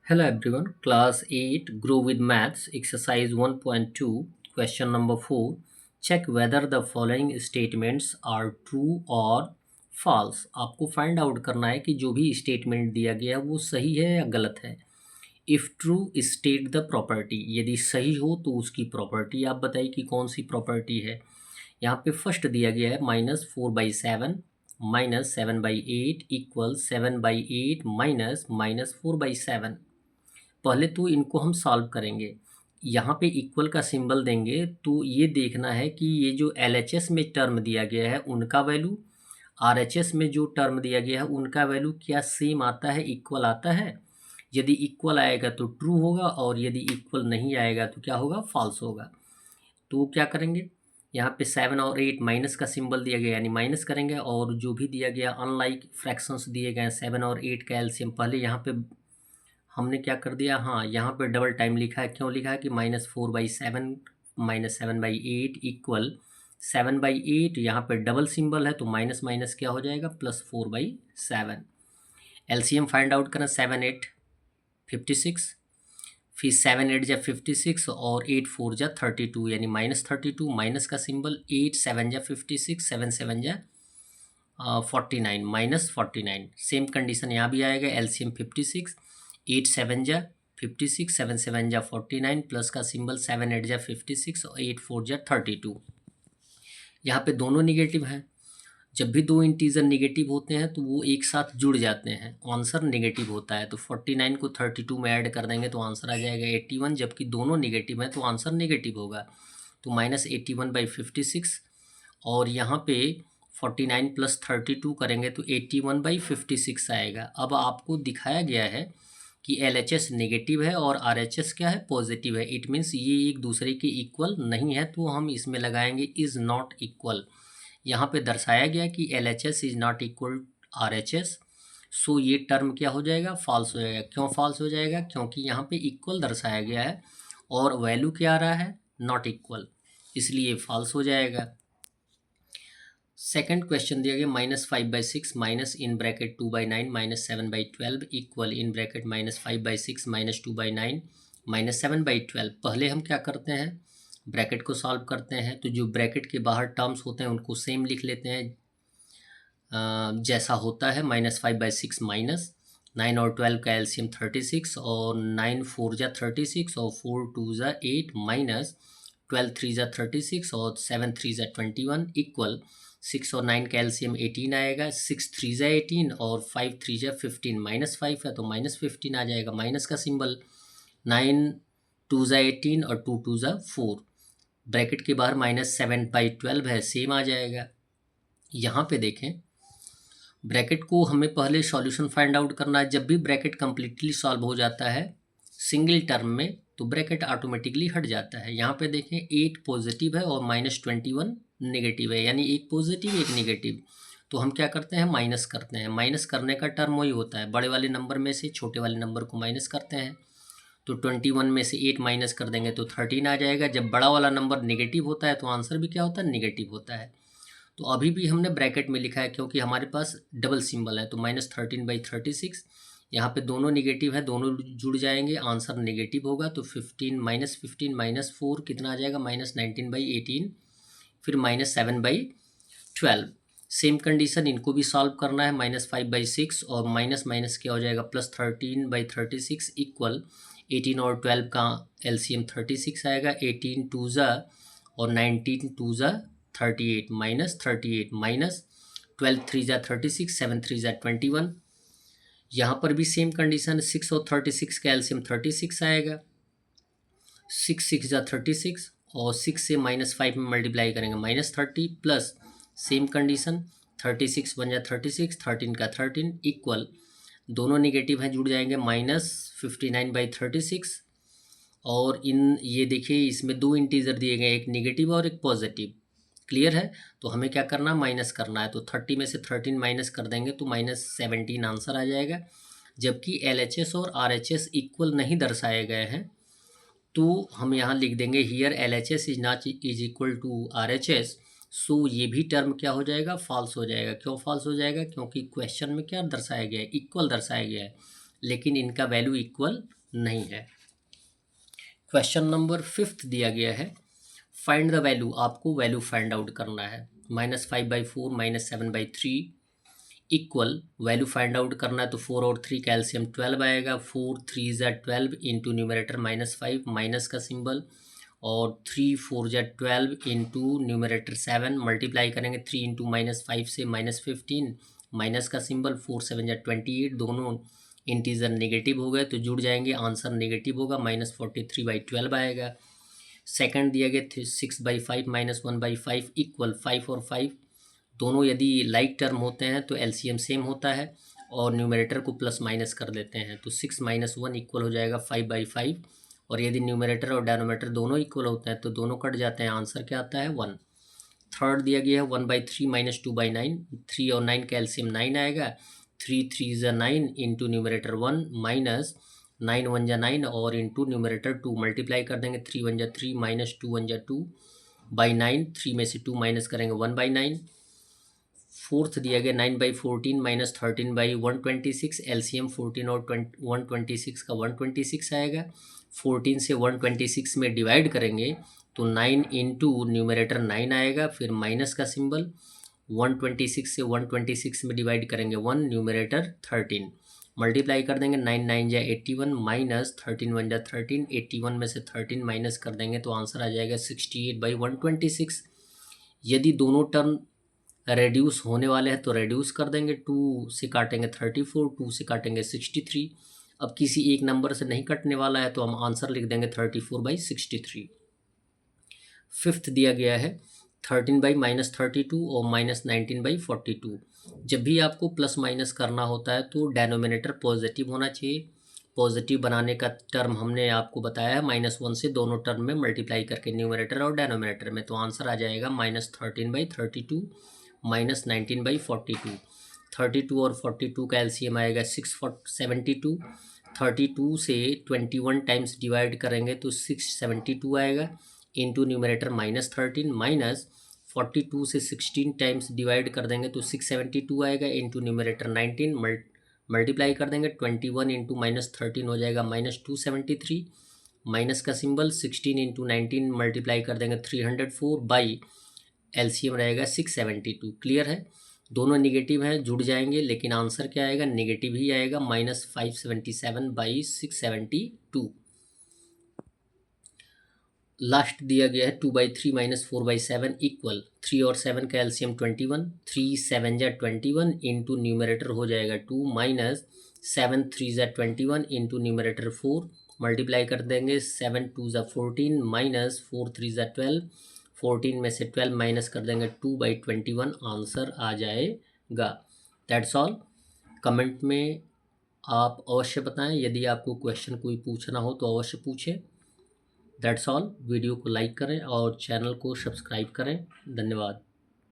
Hello everyone, class 8 Grow with Maths exercise 1.2 question number 4 check whether the following statements are true or false। आपको find out करना है कि जो भी statement दिया गया है वो सही है या गलत है। If true state the property, यदि सही हो तो उसकी प्रॉपर्टी आप बताइए कि कौन सी प्रॉपर्टी है। यहाँ पे फर्स्ट दिया गया है -4/7 -7/8 इक्वल 7/8 -4/7। पहले तो इनको हम सॉल्व करेंगे। यहाँ पे इक्वल का सिंबल देंगे तो ये देखना है कि ये जो एलएचएस में टर्म दिया गया है उनका वैल्यू, आरएचएस में जो टर्म दिया गया है उनका वैल्यू क्या सेम आता है, इक्वल आता है। यदि इक्वल आएगा तो ट्रू होगा और यदि इक्वल नहीं आएगा तो क्या होगा, फॉल्स होगा। तो क्या करेंगे, यहाँ पे 7 और 8 माइनस का सिंबल दिया गया यानी माइनस करेंगे, और जो भी दिया गया अनलाइक फ्रैक्शंस दिए गए 7 और 8 का एलसीएम पहले यहाँ पे हमने क्या कर दिया, हाँ यहाँ पे डबल टाइम लिखा है। क्यों लिखा है कि -4/7 -7/8 इक्वल 7/8, यहाँ पे डबल सिंबल है तो माइनस माइनस क्या हो जाएगा, +4/7। एलसीएम फाइंड आउट करना, 7 8 56, फिर 7 8 जा 56 और 8 4 जा 32 यानी -32, माइनस का सिंबल, 8 7 जा 56, 7 7 जा 49 -49। सेम कंडीशन यहाँ भी आएगा। एलसीएम 56, 8 7 जा 56, 7 7 जा 49 प्लस का सिंबल, 7 8 जा 56 और 8 4 जा 32। यहाँ पे दोनों निगेटिव हैं। जब भी दो इंटीजर निगेटिव होते हैं तो वो एक साथ जुड़ जाते हैं, आंसर नेगेटिव होता है। तो 49 को 32 में ऐड कर देंगे तो आंसर आ जाएगा 81, जबकि दोनों निगेटिव हैं तो आंसर नेगेटिव होगा। तो -81/56, और यहाँ पे 49 + 32 करेंगे तो 81/56 आएगा। अब आपको दिखाया गया है कि LHS नेगेटिव है और RHS क्या है, पॉजिटिव है। इट मीन्स ये एक दूसरे के इक्वल नहीं है, तो हम इसमें लगाएंगे इज़ नॉट इक्वल। यहाँ पे दर्शाया गया कि LHS is not equal RHS, so ये टर्म क्या हो जाएगा, फॉल्स हो जाएगा। क्यों फॉल्स हो जाएगा, क्योंकि यहाँ पे इक्वल दर्शाया गया है और वैल्यू क्या आ रहा है, नॉट इक्वल, इसलिए फॉल्स हो जाएगा। सेकंड क्वेश्चन दिया गया -5/6 -2/9 -7/12 इक्वल -5/6 -2/9 -7/12। पहले हम क्या करते हैं, ब्रैकेट को सॉल्व करते हैं। तो जो ब्रैकेट के बाहर टर्म्स होते हैं उनको सेम लिख लेते हैं, जैसा होता है। -5/6 माइनस 9 और 12 का एलसीएम 36 और 9 4 जा 36 और 4 2 जा 8 माइनस 12 3 जा 36 और 7 3 जा 21 इक्वल 6 और 9 का एलसीएम 18 आएगा। 6 3 जा 18 और 5 3 जा 15, -5 है तो -15 आ जाएगा। माइनस का सिंबल, 9 2 जा 18 और 2 2 जा 4, ब्रैकेट के बाहर -7/12 है, सेम आ जाएगा। यहाँ पे देखें, ब्रैकेट को हमें पहले सॉल्यूशन फाइंड आउट करना है। जब भी ब्रैकेट कंप्लीटली सॉल्व हो जाता है सिंगल टर्म में तो ब्रैकेट ऑटोमेटिकली हट जाता है। यहाँ पे देखें 8 पॉजिटिव है और -21 नेगेटिव है, यानी एक पॉजिटिव एक नेगेटिव। तो हम क्या करते हैं, माइनस करते हैं। माइनस करने का टर्म वही होता है, बड़े वाले नंबर में से छोटे वाले नंबर को माइनस करते हैं। तो 21 में से 8 माइनस कर देंगे तो 13 आ जाएगा। जब बड़ा वाला नंबर नेगेटिव होता है तो आंसर भी क्या होता है, नेगेटिव होता है। तो अभी भी हमने ब्रैकेट में लिखा है क्योंकि हमारे पास डबल सिंबल है। तो -13/36, यहाँ पे दोनों निगेटिव है, दोनों जुड़ जाएंगे, आंसर नेगेटिव होगा। तो 15 -4 कितना आ जाएगा, -19/18, फिर -7/12। सेम कंडीशन इनको भी सॉल्व करना है। -5/6 और माइनस माइनस क्या हो जाएगा, +13/36 इक्वल 18 और 12 का एलसीएम 36 आएगा। 18 2 जा और 19 2 जा 38 -38 माइनस 12 3 जा 36, 7 3 जा 21। यहाँ पर भी सेम कंडीशन, 6 और 36 का एलसीएम 36 आएगा। 6 6 जा 36 और 6 से -5 में मल्टीप्लाई करेंगे -30 प्लस सेम कंडीशन 36 1 जा 36, 13 का 13 इक्वल, दोनों निगेटिव हैं जुड़ जाएंगे, -59/36। और इन ये देखिए इसमें दो इंटीजर दिए गए, एक नेगेटिव और एक पॉजिटिव। क्लियर है। तो हमें क्या करना है, माइनस करना है। तो 30 में से 13 माइनस कर देंगे तो -17 आंसर आ जाएगा। जबकि LHS और RHS इक्वल नहीं दर्शाए गए हैं तो हम यहाँ लिख देंगे here LHS is not is equal to RHS। So ये भी टर्म क्या हो जाएगा, फॉल्स हो जाएगा। क्यों फॉल्स हो जाएगा, क्योंकि क्वेश्चन में क्या दर्शाया गया है, इक्वल दर्शाया गया है, लेकिन इनका वैल्यू इक्वल नहीं है। क्वेश्चन नंबर 5 दिया गया है, फाइंड द वैल्यू, आपको वैल्यू फाइंड आउट करना है। -5/4 -7/3 इक्वल, वैल्यू फाइंड आउट करना है तो 4 और 3 कैल्शियम 12 आएगा। 4 3 ज़ा 12 इंटू न्यूमरेटर -5 माइनस का सिंबल, और 3 4 ज़ा 12 इंटू न्यूमरेटर 7 मल्टीप्लाई करेंगे 3 इंटू -5 से -15 माइनस का सिंबल, 4 7 ज़ा 28, दोनों इंटीजर नेगेटिव हो गए तो जुड़ जाएंगे, आंसर नेगेटिव होगा, -43/12 आएगा। सेकंड दिया गया 6/5 -1/5 इक्वल 5 और 5 दोनों यदि लाइक टर्म होते हैं तो एलसीएम सेम होता है और न्यूमरेटर को प्लस माइनस कर देते हैं, तो 6 - 1 इक्वल हो जाएगा 5/5, और यदि न्यूमरेटर और डिनोमिनेटर दोनों इक्वल होते हैं तो दोनों कट जाते हैं, आंसर क्या आता है 1। थर्ड दिया गया है 1/3 - 2/9, 3 और 9 कैल्शियम 9 आएगा, 3 3 ज़ा 9 इंटू न्यूमरेटर 1 माइनस 9 1 ज़ा 9 और इंटू न्यूमरेटर 2 मल्टीप्लाई कर देंगे, 3 1 ज़ा 3 माइनस 2 1 ज़ा 2 बाई 9, 3 में से 2 माइनस करेंगे 1/9। फोर्थ दिया गया 9/14 - 13/126, एलसीएम 14 और 126 का 126 आएगा। 14 से 126 में डिवाइड करेंगे तो 9 इंटू न्यूमरेटर 9 आएगा, फिर माइनस का सिंबल, 126 से 126 में डिवाइड करेंगे 1, न्यूमरेटर 13 मल्टीप्लाई कर देंगे, 9 9 जा 81 माइनस 13 1 जा 13, 81 में से 13 माइनस कर देंगे तो आंसर आ जाएगा 68/126। यदि दोनों टर्म रेड्यूस होने वाले हैं तो रेड्यूस कर देंगे, 2 से काटेंगे 34, 2 से काटेंगे 63। अब किसी एक नंबर से नहीं कटने वाला है तो हम आंसर लिख देंगे 34/63। फिफ्थ दिया गया है 13/-32 और -19/42। जब भी आपको प्लस माइनस करना होता है तो डेनोमिनेटर पॉजिटिव होना चाहिए। पॉजिटिव बनाने का टर्म हमने आपको बताया है -1 से दोनों टर्म में मल्टीप्लाई करके न्यूमरेटर और डेनोमिनेटर में, तो आंसर आ जाएगा -13/32 -19/42। 32 और 42 का एलसीएम आएगा 672। 32 से 21 टाइम्स डिवाइड करेंगे तो 672 आएगा, इंटू न्यूमरेटर -13 माइनस 42 से 16 टाइम्स डिवाइड कर देंगे तो 672 आएगा, इंटू न्यूमरेटर 19 मल्टीप्लाई कर देंगे 21 इंटू -13 हो जाएगा -273, माइनस का सिंबल 16 इंटू 19 मल्टीप्लाई कर देंगे 304 बाई एलसीएम रहेगा 672। क्लियर है, दोनों निगेटिव हैं जुड़ जाएंगे लेकिन आंसर क्या आएगा, निगेटिव ही आएगा, -577/672। लास्ट दिया गया है 2/3 - 4/7 इक्वल 3 और 7 का एलसीएम 21, 3 7 जा 21 इंटू न्यूमरेटर हो जाएगा 2 माइनस 7 3 जा 21 इंटू न्यूमरेटर 4 मल्टीप्लाई कर देंगे, 7 2 जा 14 माइनस 4 3 जा 12, 14 में से 12 माइनस कर देंगे 2/21, आंसर आ जाएगा। That's all. कमेंट में आप अवश्य बताएं, यदि आपको क्वेश्चन कोई पूछना हो तो अवश्य पूछें। That's all. वीडियो को लाइक करें और चैनल को सब्सक्राइब करें। धन्यवाद।